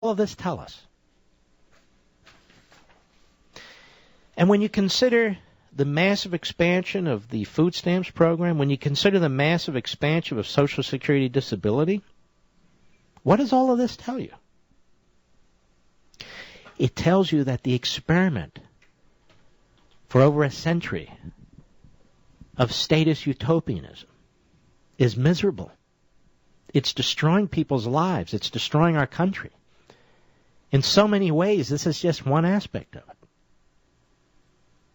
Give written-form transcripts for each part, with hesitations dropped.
all of this tell us? And when you consider the massive expansion of the food stamps program, when you consider the massive expansion of Social Security disability, what does all of this tell you? It tells you that the experiment for over a century of status utopianism is miserable. It's destroying people's lives. It's destroying our country. In so many ways, this is just one aspect of it.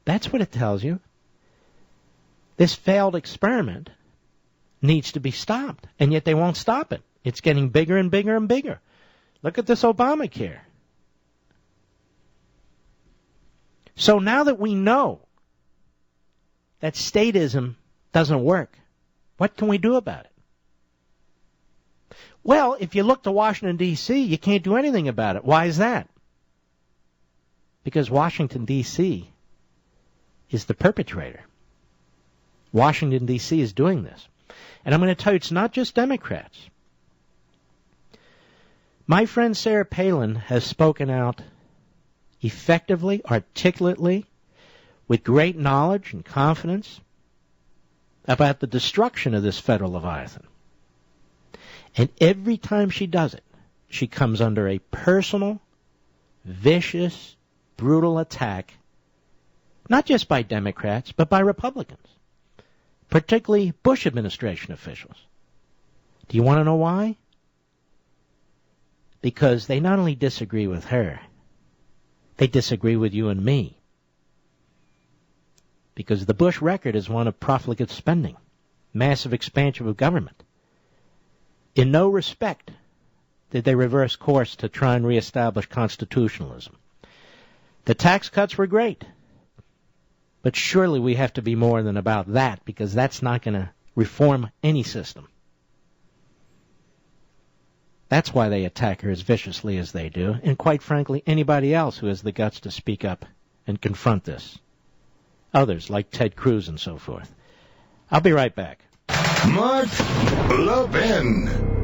That's what it tells you. This failed experiment needs to be stopped, and yet they won't stop it. It's getting bigger and bigger and bigger. Look at this Obamacare. So now that we know that statism doesn't work, what can we do about it? Well, if you look to Washington, D.C., you can't do anything about it. Why is that? Because Washington, D.C. is the perpetrator. Washington, D.C. is doing this. And I'm going to tell you, it's not just Democrats. My friend Sarah Palin has spoken out effectively, articulately, with great knowledge and confidence about the destruction of this federal Leviathan. And every time she does it, she comes under a personal, vicious, brutal attack, not just by Democrats, but by Republicans, particularly Bush administration officials. Do you want to know why? Because they not only disagree with her, they disagree with you and me. Because the Bush record is one of profligate spending, massive expansion of government. In no respect did they reverse course to try and reestablish constitutionalism. The tax cuts were great, but surely we have to be more than about that, because that's not going to reform any system. That's why they attack her as viciously as they do, and quite frankly, anybody else who has the guts to speak up and confront this. Others, like Ted Cruz and so forth. I'll be right back. Mark Levin.